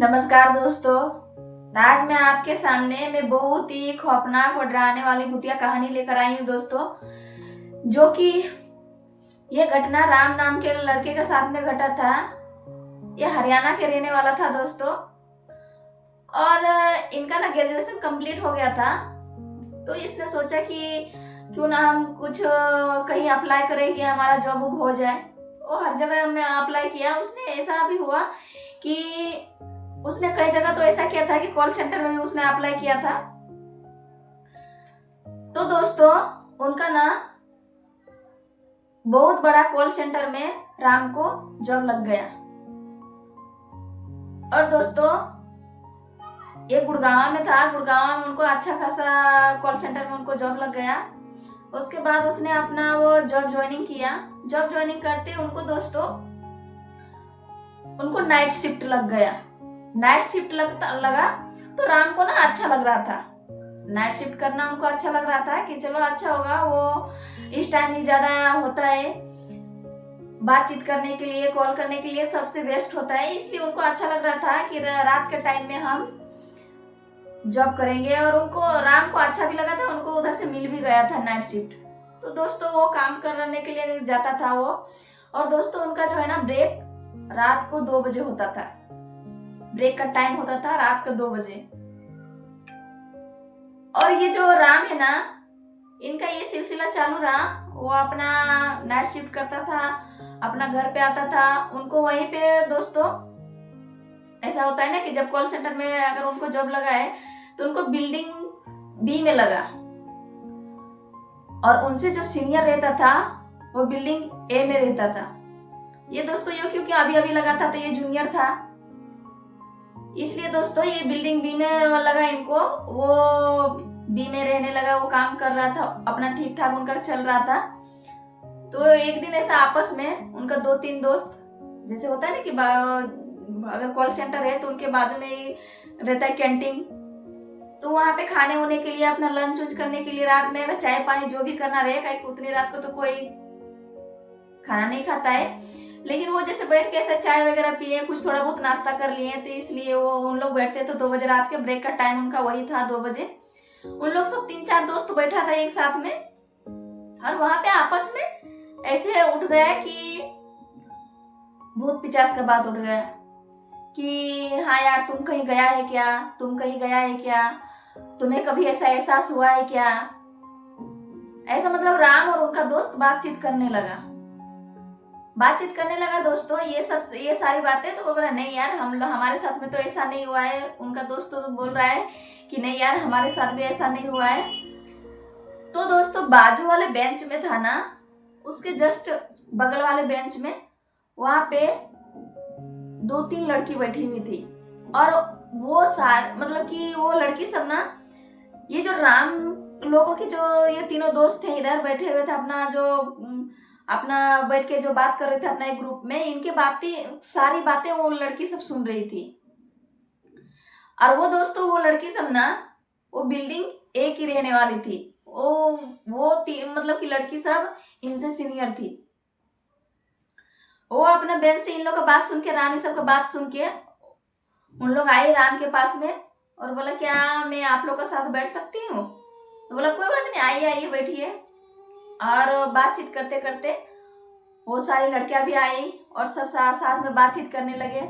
नमस्कार दोस्तों। आज मैं आपके सामने में बहुत ही खौफनाक और डराने वाली भूतिया कहानी लेकर आई हूँ दोस्तों, जो कि यह घटना राम नाम के लड़के के साथ में घटा था। यह हरियाणा के रहने वाला था दोस्तों, और इनका ना ग्रेजुएशन कंप्लीट हो गया था। तो इसने सोचा कि क्यों ना हम कुछ कहीं अप्लाई करें कि हमारा जॉब हो जाए। वो हर जगह में अप्लाई किया। उसने ऐसा भी हुआ कि उसने कई जगह तो ऐसा किया था कि कॉल सेंटर में भी उसने अप्लाई किया था। तो दोस्तों उनका ना बहुत बड़ा कॉल सेंटर में राम को जॉब लग गया। और दोस्तों ये गुड़गांव में था। गुड़गांव में उनको अच्छा खासा कॉल सेंटर में उनको जॉब लग गया। उसके बाद उसने अपना वो जॉब ज्वाइनिंग किया। जॉब ज्वाइनिंग करते उनको दोस्तों उनको नाइट शिफ्ट लग गया। नाइट शिफ्ट लगा तो राम को ना अच्छा लग रहा था। नाइट शिफ्ट करना उनको अच्छा लग रहा था कि चलो अच्छा होगा, वो इस टाइम ही ज्यादा होता है बातचीत करने के लिए, कॉल करने के लिए सबसे बेस्ट होता है। इसलिए उनको अच्छा लग रहा था कि रात के टाइम में हम जॉब करेंगे। और उनको राम को अच्छा भी लगा था, उनको उधर से मिल भी गया था नाइट शिफ्ट। तो दोस्तों वो काम करने के लिए जाता था वो। और दोस्तों उनका जो है ना ब्रेक रात को 2 बजे होता था। ब्रेक का टाइम होता था रात का 2 बजे। और ये जो राम है ना, इनका ये सिलसिला चालू रहा। वो अपना नाइट शिफ्ट करता था, अपना घर पे आता था। उनको वहीं पे दोस्तों ऐसा होता है ना कि जब कॉल सेंटर में अगर उनको जॉब लगा है तो उनको बिल्डिंग बी में लगा, और उनसे जो सीनियर रहता था वो बिल्डिंग ए में रहता था। ये दोस्तों ये क्योंकि अभी अभी लगा था तो ये जूनियर था, इसलिए दोस्तों ये बिल्डिंग बी में लगा इनको। वो बी में रहने लगा, वो काम कर रहा था अपना, ठीक ठाक उनका चल रहा था। तो एक दिन ऐसा आपस में उनका 2-3 दोस्त, जैसे होता है ना कि अगर कॉल सेंटर है तो उनके बाजू में ही रहता है कैंटीन। तो वहां पे खाने होने के लिए, अपना लंच उंच करने के लिए, रात में अगर चाय पानी जो भी करना रहेगा, उतनी रात को तो कोई खाना नहीं खाता है। लेकिन वो जैसे बैठ के ऐसे चाय वगैरह पिए, कुछ थोड़ा बहुत नाश्ता कर लिए, तो इसलिए वो उन लोग बैठते थे 2 बजे रात के। ब्रेक का टाइम उनका वही था 2 बजे। उन लोग सब 3-4 दोस्त बैठा था एक साथ में। और वहां पे आपस में ऐसे उठ गया कि भूत पिचास का बात उठ गया कि हाँ यार तुम कहीं गया है क्या, तुम कहीं गया है क्या, तुम्हें कभी ऐसा एहसास हुआ है क्या। ऐसा मतलब राम और उनका दोस्त बातचीत करने लगा दोस्तों। ये सारी बातें। तो वो बोला नहीं यार हमारे साथ में तो ऐसा नहीं हुआ है। उनका दोस्त तो बोल रहा है कि नहीं यार हमारे साथ भी ऐसा नहीं हुआ है। तो दोस्तों बाजू वाले बेंच में था ना, उसके जस्ट बगल वाले बेंच में वहां पे 2-3 लड़की बैठी हुई थी। और वो मतलब कि वो लड़की सब ना, ये जो राम लोगों की जो ये तीनों दोस्त थे इधर बैठे हुए थे, अपना बैठ के जो बात कर रहे थे अपना एक ग्रुप में, इनके सारी बातें वो लड़की सब सुन रही थी। और वो दोस्तों वो लड़की सब ना वो बिल्डिंग ए की रहने वाली थी। मतलब कि लड़की सब इनसे सीनियर थी। वो अपने बेंच से इन लोग का बात सुन के, राम सब का बात सुन के, उन लोग आए राम के पास में और बोला क्या मैं आप लोग का साथ बैठ सकती हूँ। तो बोला कोई बात नहीं, आइए आइए बैठिए। और बातचीत करते करते वो सारी लड़कियां भी आई और सब साथ में बातचीत करने लगे।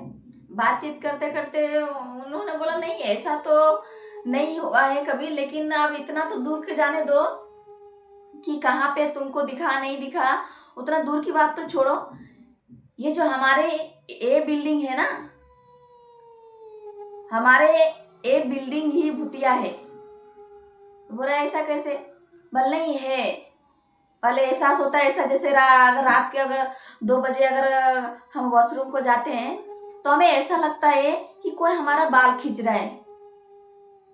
बातचीत करते करते उन्होंने बोला नहीं ऐसा तो नहीं हुआ है कभी, लेकिन अब इतना तो दूर के जाने दो कि कहाँ पे तुमको दिखा नहीं दिखा, उतना दूर की बात तो छोड़ो। ये जो हमारे ए बिल्डिंग है ना, हमारे ए बिल्डिंग ही भूतिया है। बोला ऐसा कैसे। बोल नहीं है, पहले एहसास होता है ऐसा जैसे अगर रात के अगर 2 बजे अगर हम वॉशरूम को जाते हैं तो हमें ऐसा लगता है कि कोई हमारा बाल खींच रहा है।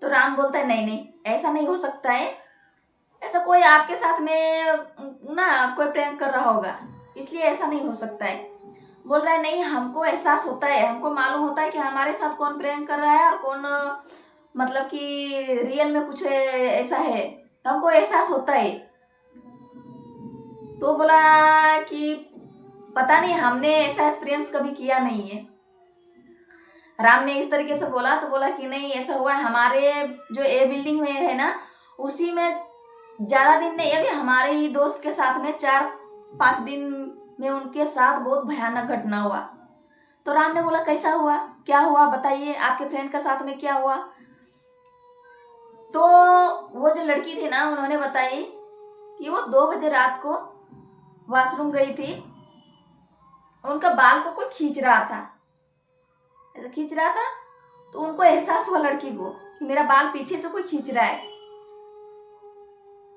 तो राम बोलता है नहीं नहीं ऐसा नहीं हो सकता है, ऐसा कोई आपके साथ में ना कोई प्रैंक कर रहा होगा, इसलिए ऐसा नहीं हो सकता है। बोल रहा है नहीं हमको एहसास होता है, हमको मालूम होता है कि हमारे साथ कौन प्रैंक कर रहा है और कौन मतलब कि रियल में कुछ ऐसा है, तो हमको एहसास होता है। तो बोला कि पता नहीं हमने ऐसा एक्सपीरियंस कभी किया नहीं है। राम ने इस तरीके से बोला तो बोला कि नहीं ऐसा हुआ है, हमारे जो ए बिल्डिंग में है ना उसी में ज्यादा दिन नहीं, अभी हमारे ही दोस्त के साथ में 4-5 दिन में उनके साथ बहुत भयानक घटना हुआ। तो राम ने बोला कैसा हुआ, क्या हुआ बताइए, आपके फ्रेंड के साथ में क्या हुआ। तो वो जो लड़की थी ना उन्होंने बताई कि वो 2 बजे रात को वॉशरूम गई थी, उनका बाल को कोई खींच रहा था, ऐसा खींच रहा था, तो उनको एहसास हुआ लड़की को कि मेरा बाल पीछे से कोई खींच रहा है।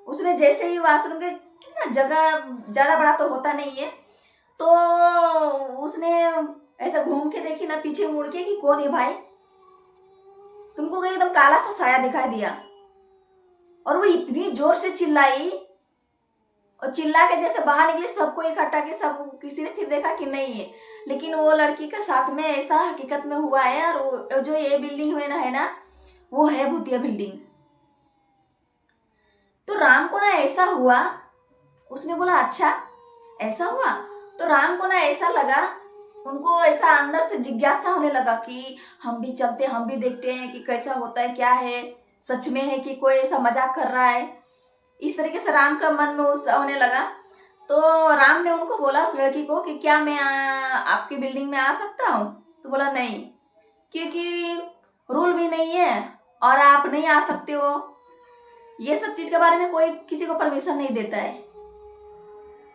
उसने जैसे ही वॉशरूम के ना जगह ज्यादा बड़ा तो होता नहीं है, तो उसने ऐसा घूम के देखी ना पीछे मुड़ के कि कौन है भाई, तुमको एकदम काला सा साया दिखाई दिया। और वो इतनी जोर से चिल्लाई और चिल्ला के जैसे बाहर निकली, सबको इकट्ठा के सब, किसी ने फिर देखा कि नहीं है, लेकिन वो लड़की के साथ में ऐसा हकीकत में हुआ है। और जो ये बिल्डिंग में ना है ना वो है भूतिया बिल्डिंग। तो राम को ना ऐसा हुआ, उसने बोला अच्छा ऐसा हुआ। तो राम को ना ऐसा लगा, उनको ऐसा अंदर से जिज्ञासा होने लगा कि हम भी चलते, हम भी देखते हैं कि कैसा होता है, क्या है, सच में है कि कोई ऐसा मजाक कर रहा है। इस तरीके से राम का मन में उत्साह होने लगा। तो राम ने उनको बोला उस लड़की को कि क्या मैं आपकी बिल्डिंग में आ सकता हूँ। तो बोला नहीं, क्योंकि रूल भी नहीं है और आप नहीं आ सकते हो, ये सब चीज के बारे में कोई किसी को परमिशन नहीं देता है।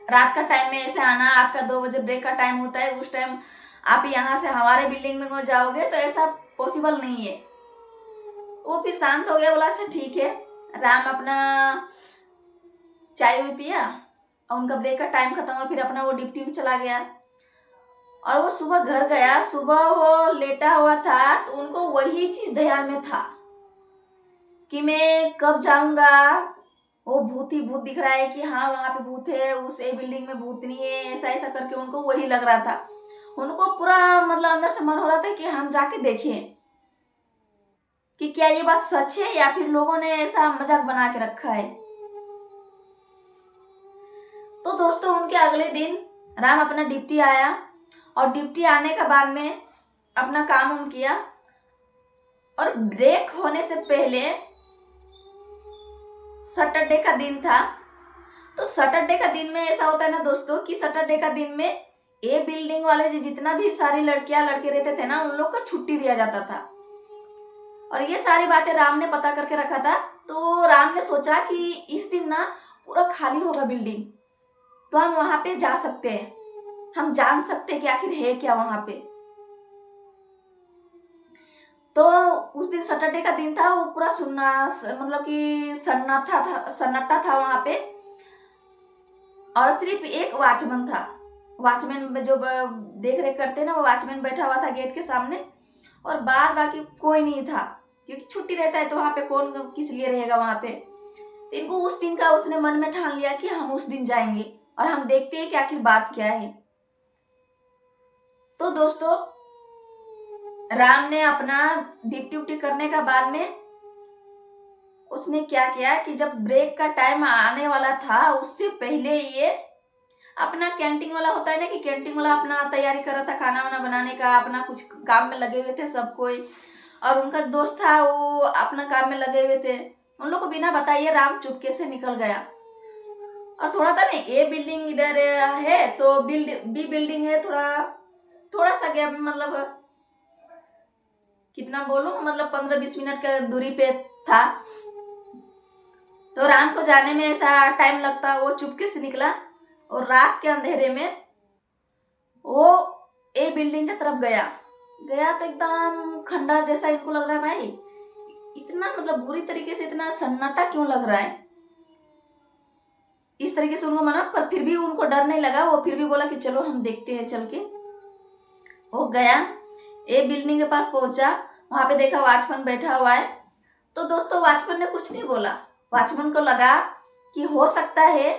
रात का टाइम में ऐसे आना, आपका 2 बजे ब्रेक का टाइम होता है, उस टाइम आप यहाँ से हमारे बिल्डिंग में जाओगे तो ऐसा पॉसिबल नहीं है। वो फिर शांत हो गया, बोला अच्छा ठीक है। राम अपना चाय भी पिया और उनका ब्रेक का टाइम खत्म हुआ, फिर अपना वो ड्यूटी में चला गया। और वो सुबह घर गया, सुबह वो लेटा हुआ था तो उनको वही चीज ध्यान में था कि मैं कब जाऊंगा, वो भूत ही भूत दिख रहा है कि हाँ वहां पे भूत है, उस ए बिल्डिंग में भूतनी है, ऐसा ऐसा करके उनको वही लग रहा था। उनको पूरा मतलब अंदर से मन हो रहा था कि हम जाके देखें कि क्या ये बात सच है या फिर लोगों ने ऐसा मजाक बना के रखा है। तो दोस्तों उनके अगले दिन राम अपना ड्यूटी आया और ड्यूटी आने के बाद में अपना काम उम किया और ब्रेक होने से पहले सैटरडे का दिन था। तो सैटरडे का दिन में ऐसा होता है ना दोस्तों कि सैटरडे का दिन में ए बिल्डिंग वाले जितना भी सारी लड़कियां लड़के रहते थे ना उन लोग को छुट्टी दिया जाता था। और ये सारी बातें राम ने पता करके रखा था। तो राम ने सोचा कि इस दिन ना पूरा खाली होगा बिल्डिंग, तो हम वहां पे जा सकते हैं, हम जान सकते हैं कि आखिर है क्या वहां पे। तो उस दिन सैटरडे का दिन था, वो पूरा सुनना मतलब कि सन्नाटा था वहां पे। और सिर्फ एक वॉचमैन था, वॉचमैन जो देख रेख करते ना वो वॉचमैन बैठा हुआ था गेट के सामने, और बाद बाकी कोई नहीं था क्योंकि छुट्टी रहता है तो वहां पे कौन किस लिए रहेगा वहां पे। तो इनको उस दिन का उसने मन में ठान लिया कि हम उस दिन जाएंगे और हम देखते हैं कि आखिर बात क्या है। तो दोस्तों राम ने अपना ड्यूटी करने का बाद में उसने क्या किया कि जब ब्रेक का टाइम आने वाला था उससे पहले ये अपना कैंटीन वाला होता है ना कि कैंटीन वाला अपना तैयारी कर रहा था खाना वाना बनाने का, अपना कुछ काम में लगे हुए थे सब कोई। और उनका दोस्त था वो अपना काम में लगे हुए थे। उन लोग को बिना बताइए राम चुपके से निकल गया। और थोड़ा था ना ए बिल्डिंग इधर है तो बी बिल्डिंग है, थोड़ा सा गैप, मतलब कितना बोलूं, मतलब 15-20 मिनट का दूरी पे था। तो राम को जाने में ऐसा टाइम लगता, वो चुपके से निकला और रात के अंधेरे में वो ए बिल्डिंग की तरफ गया तो एकदम खंडर जैसा इनको लग रहा है, भाई इतना मतलब बुरी तरीके से इतना सन्नाटा क्यों लग रहा है। इस तरीके से उनको मना, पर फिर भी उनको डर नहीं लगा, वो फिर भी बोला कि चलो हम देखते हैं चल के। वो गया ए बिल्डिंग के पास पहुंचा, वहां पे देखा वॉचमैन बैठा हुआ है। तो दोस्तों वॉचमैन ने कुछ नहीं बोला, वॉचमैन को लगा कि हो सकता है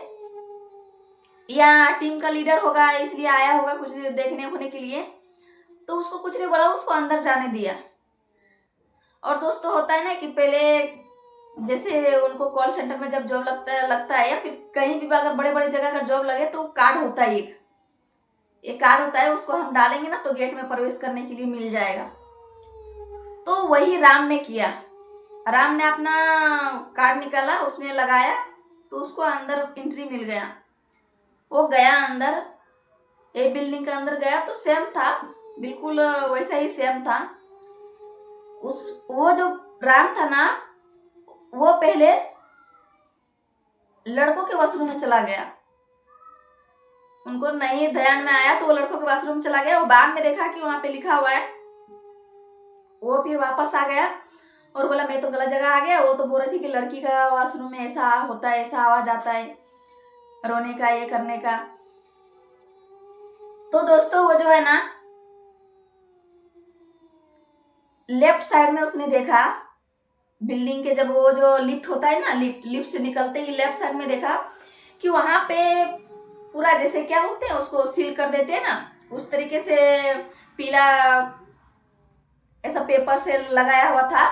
या टीम का लीडर होगा इसलिए आया होगा कुछ देखने होने के लिए। तो उसको कुछ नहीं बोला, उसको अंदर जाने दिया। और दोस्तों होता है ना कि पहले जैसे उनको कॉल सेंटर में जब जॉब लगता है या फिर कहीं भी अगर बड़े बड़े जगह का जॉब लगे तो कार्ड होता है, एक कार्ड होता है, उसको हम डालेंगे ना तो गेट में प्रवेश करने के लिए मिल जाएगा। तो वही राम ने किया। राम ने अपना कार्ड निकाला, उसमें लगाया, तो उसको अंदर एंट्री मिल गया। वो गया अंदर, ए बिल्डिंग के अंदर गया तो सेम था, बिल्कुल वैसा ही सेम था। वो जो राम था ना, वो पहले लड़कों के वॉशरूम में चला गया। उनको नहीं ध्यान में आया तो वो लड़कों के वॉशरूम में चला गया। वो बाद में देखा कि वहां पे लिखा हुआ है। वो फिर वापस आ गया और बोला मैं तो गलत जगह आ गया। वो तो बोल रही थी कि लड़की का वॉशरूम में ऐसा होता है, ऐसा आवाज आता है रोने का, ये करने का। तो दोस्तों वो जो है ना, लेफ्ट साइड में उसने देखा बिल्डिंग के, जब वो जो लिफ्ट होता है ना, लिफ्ट से निकलते ही लेफ्ट साइड में देखा कि वहां पे पूरा जैसे क्या बोलते हैं उसको, सील कर देते हैं ना, उस तरीके से पीला ऐसा पेपर से लगाया हुआ था,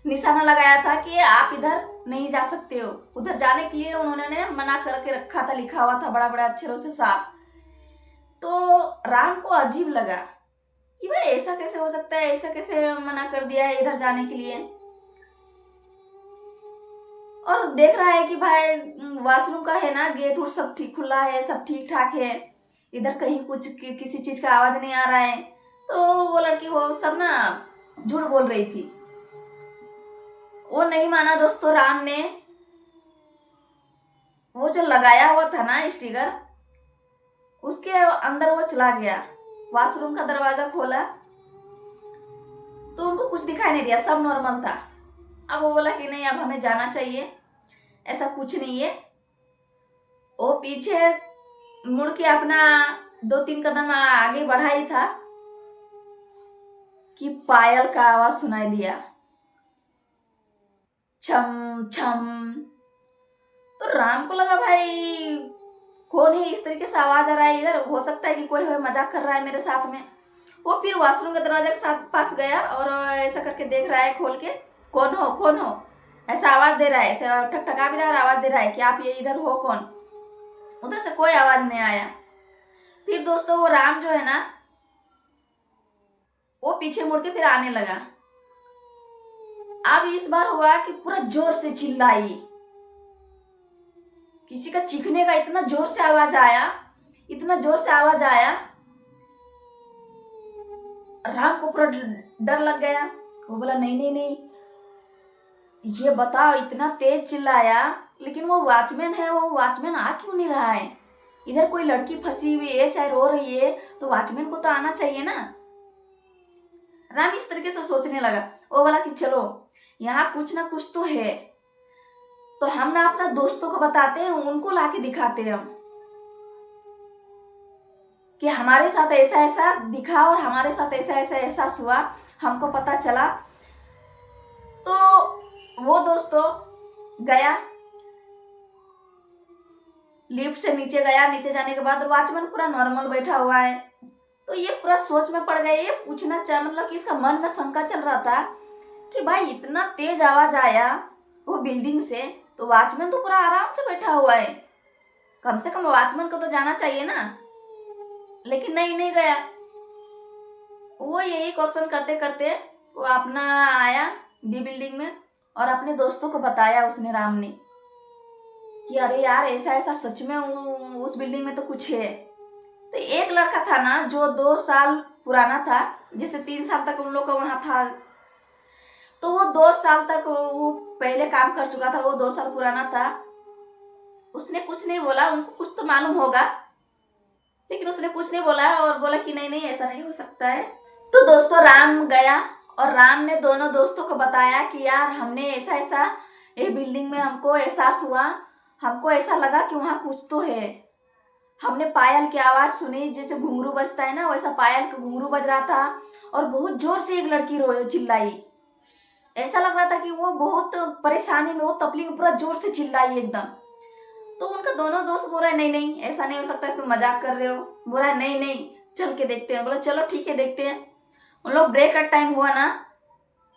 निशाना लगाया था कि आप इधर नहीं जा सकते हो। उधर जाने के लिए उन्होंने मना करके रखा था, लिखा हुआ था बड़ा बड़ा अक्षरों से साफ। तो राम को अजीब लगा कि भाई ऐसा कैसे हो सकता है, ऐसा कैसे मना कर दिया है इधर जाने के लिए। और देख रहा है कि भाई वॉशरूम का है ना, गेट उठ सब ठीक खुला है, सब ठीक ठाक है, इधर कहीं कुछ किसी चीज का आवाज नहीं आ रहा है। तो वो लड़की हो सब ना झूठ बोल रही थी। वो नहीं माना दोस्तों राम ने। वो जो लगाया हुआ था ना स्टिकर, उसके अंदर वो चला गया, वॉशरूम का दरवाजा खोला तो उनको कुछ दिखाई नहीं दिया, सब नॉर्मल था। अब वो बोला कि नहीं अब हमें जाना चाहिए, ऐसा कुछ नहीं है। वो पीछे मुड़ के अपना 2-3 कदम आगे बढ़ा ही था कि पायल का आवाज सुनाई दिया, छम छम। तो राम को लगा भाई कौन है, इस तरीके से आवाज आ रहा है, इधर हो सकता है कि कोई मजाक कर रहा है मेरे साथ में। वो फिर वॉशरूम के दरवाजे के साथ पास गया और ऐसा करके देख रहा है खोल के, कौन हो कौन हो, ऐसा आवाज दे रहा है, ऐसा ठकठका भी रहा है और आवाज दे रहा है कि आप ये इधर हो कौन। उधर से कोई आवाज नहीं आया। फिर दोस्तों वो राम जो है ना, वो पीछे मुड़ के फिर आने लगा। अब इस बार हुआ कि पूरा जोर से चिल्लाई, किसी का चीखने का इतना जोर से आवाज आया, इतना जोर से आवाज आया, राम को पूरा डर लग गया। वो बोला नहीं नहीं नहीं, ये बताओ इतना तेज चिल्लाया, लेकिन वो वॉचमैन है, वो वॉचमैन आ क्यों नहीं रहा है? इधर कोई लड़की फंसी हुई है, चाहे रो रही है, तो वॉचमैन को तो आना चाहिए ना। राम इस तरीके से सोचने लगा। वो बोला कि चलो यहाँ कुछ ना कुछ तो है, तो हम ना अपना दोस्तों को बताते हैं, उनको लाके दिखाते हैं हम कि हमारे साथ ऐसा ऐसा दिखा और हमारे साथ ऐसा ऐसा एहसास हुआ, हमको पता चला। तो वो दोस्तों गया, लिफ्ट से नीचे गया। नीचे जाने के बाद वॉचमैन पूरा नॉर्मल बैठा हुआ है। तो ये पूरा सोच में पड़ गए, ये पूछना चाह मतलब कि इसका मन में शंका चल रहा था कि भाई इतना तेज आवाज आया वो बिल्डिंग से, तो वॉचमैन तो पूरा आराम से बैठा हुआ है, कम से कम वॉचमैन को तो जाना चाहिए ना। लेकिन नहीं गया। वो यही क्वेश्चन करते करते वो अपना आया बी बिल्डिंग में और अपने दोस्तों को बताया उसने, राम ने, कि अरे यार ऐसा ऐसा सच में उस बिल्डिंग में तो कुछ है। तो एक लड़का था ना जो 2 साल पुराना था, जैसे 3 साल तक उन लोग का वहां था, तो वो 2 साल तक वो पहले काम कर चुका था, वो 2 साल पुराना था। उसने कुछ नहीं बोला, उनको कुछ तो मालूम होगा, लेकिन उसने कुछ नहीं बोला और बोला कि नहीं नहीं ऐसा नहीं हो सकता है। तो दोस्तों राम गया और राम ने दोनों दोस्तों को बताया कि यार हमने ऐसा ऐसा, ये बिल्डिंग में हमको एहसास हुआ, हमको ऐसा लगा कि वहां कुछ तो है। हमने पायल की आवाज सुनी, जैसे घुंघरू बजता है ना, वैसा पायल का घुंघरू बज रहा था और बहुत जोर से एक लड़की रोए चिल्लाई। ऐसा लग रहा था कि वो बहुत परेशानी में, वो तपली में पूरा जोर से चिल्लाई एकदम। तो उनका दोनों दोस्त बोल रहा है नहीं नहीं ऐसा नहीं हो सकता, तुम मजाक कर रहे हो। बोल रहा है नहीं नहीं चल के देखते हैं। बोला चलो ठीक है देखते हैं। उन लोग ब्रेक का टाइम हुआ ना,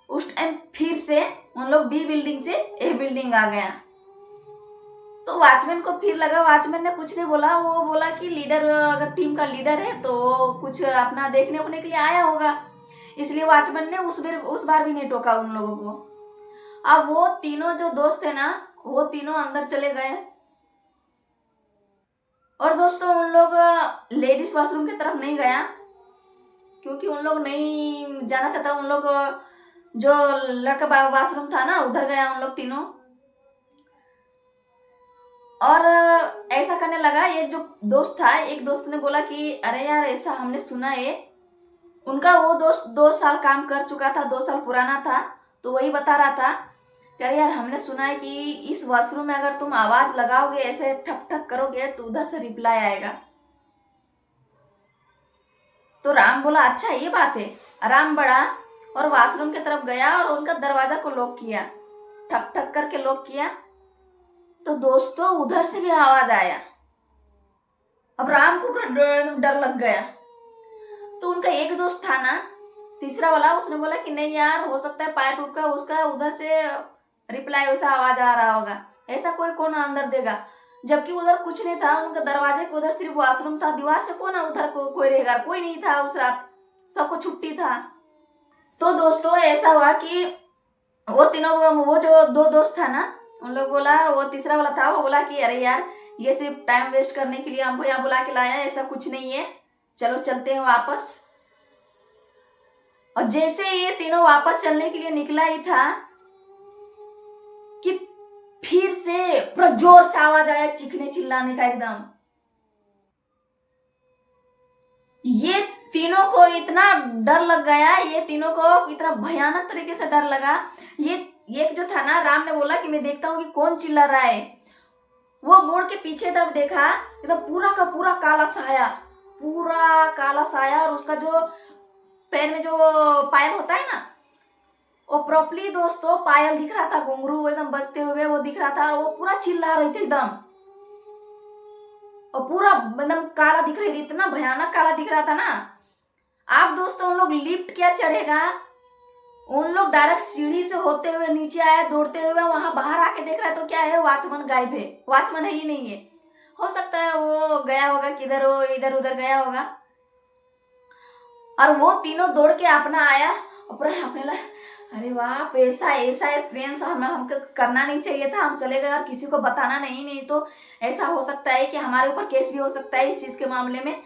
उस टाइम फिर से उन लोग बी बिल्डिंग से ए बिल्डिंग आ गया। तो वॉचमैन को फिर लगा, वॉचमैन ने कुछ नहीं बोला, वो बोला कि लीडर अगर टीम का लीडर है तो कुछ अपना देखने उखने के लिए आया होगा। इसलिए वॉचमैन ने उस बार भी नहीं टोका उन लोगों को। अब वो तीनों जो दोस्त थे ना, वो तीनों अंदर चले गए। और दोस्तों उन लोग लेडीज वॉशरूम की तरफ नहीं गया, क्योंकि उन लोग नहीं जाना चाहता। उन लोग जो लड़का वॉशरूम था ना, उधर गया उन लोग तीनों। और ऐसा करने लगा। एक जो दोस्त था, एक दोस्त ने बोला कि अरे यार ऐसा हमने सुना है। उनका वो दोस्त 2 साल काम कर चुका था, 2 साल पुराना था, तो वही बता रहा था कि अरे यार हमने सुना है कि इस वॉशरूम में अगर तुम आवाज लगाओगे, ऐसे ठक ठक करोगे, तो उधर से रिप्लाई आएगा। तो राम बोला अच्छा ये बात है। राम बढ़ा और वॉशरूम की तरफ गया और उनका दरवाजा को लॉक किया, ठक ठक करके लॉक किया। तो दोस्तों उधर से भी आवाज आया। अब राम को डर लग गया। तो उनका एक दोस्त था ना, तीसरा वाला, उसने बोला कि नहीं यार, हो सकता है पाइप का उसका उधर से रिप्लाई वैसा आवाज आ रहा होगा, ऐसा कोई कौन अंदर देगा, जबकि उधर कुछ नहीं था। उनका दरवाजे के उधर सिर्फ वॉशरूम था, दीवार से कौन उधर कोई रहेगा, कोई नहीं था उस रात, सबको छुट्टी था। तो दोस्तों ऐसा हुआ कि वो तीनों, वो जो 2 दोस्त था ना, उन लोग बोला, वो तीसरा वाला था, वो बोला कि अरे यार ये सिर्फ टाइम वेस्ट करने के लिए हमको यहाँ बुला के लाया है, ऐसा कुछ नहीं है, चलो चलते हैं वापस। और जैसे ये तीनों वापस चलने के लिए निकला ही था कि फिर से पूरा जोर से आवाज आया, चीखने चिल्लाने का एकदम। ये तीनों को इतना डर लग गया, ये तीनों को इतना भयानक तरीके से डर लगा। ये एक जो था ना, राम ने बोला कि मैं देखता हूँ कि कौन चिल्ला रहा है। वो मोड़ के पीछे तरफ देखा, एकदम पूरा का पूरा काला साया, पूरा काला साया। और उसका जो पैर में जो पायल होता है ना, वो प्रॉपरली दोस्तों पायल दिख रहा था, घुंघरू एकदम बजते हुए वो दिख रहा था। और वो पूरा चिल्ला रही थी एकदम, और पूरा एकदम काला दिख रही थी, इतना भयानक काला दिख रहा था ना। आप दोस्तों उन लोग लिफ्ट क्या चढ़ेगा, उन लोग डायरेक्ट सीढ़ी से होते हुए नीचे आए, दौड़ते हुए। वहां बाहर आके देख रहा है तो क्या है, वॉचमैन गायब है, वॉचमैन है ही नहीं है। हो सकता है वो गया होगा किधर, वो इधर उधर गया होगा। और वो तीनों दौड़ के अपना आया और पूरा अपने लगा, अरे वाह, ऐसा ऐसा एक्सपीरियंस हमको करना नहीं चाहिए था, हम चले गए और किसी को बताना नहीं तो ऐसा हो सकता है कि हमारे ऊपर केस भी हो सकता है इस चीज के मामले में।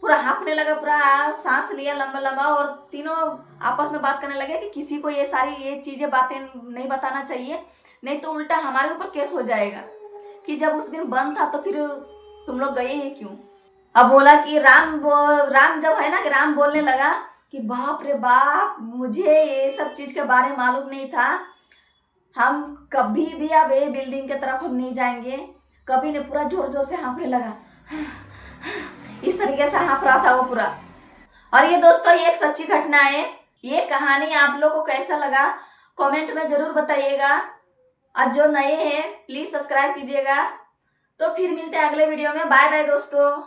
पूरा हाँफने लगा, पूरा सांस लिया लंबा लंबा, और तीनों आपस में बात करने लगे कि किसी को ये चीजें बातें नहीं बताना चाहिए, नहीं तो उल्टा हमारे ऊपर केस हो जाएगा कि जब उस दिन बंद था तो फिर तुम लोग गए हैं क्यों। अब बोला कि राम जब है ना, कि राम बोलने लगा कि बाप रे बाप, मुझे ये सब चीज के बारे में मालूम नहीं था, हम कभी भी अब ये बिल्डिंग के तरफ हम नहीं जाएंगे कभी। ने पूरा जोर जोर से हाँफने लगा, इस तरीके से हाँफ रहा था वो पूरा। और ये दोस्तों ये एक सच्ची घटना है। ये कहानी आप लोगों को कैसा लगा कमेंट में जरूर बताइएगा, और जो नए हैं प्लीज सब्सक्राइब कीजिएगा। तो फिर मिलते हैं अगले वीडियो में। बाय बाय दोस्तों।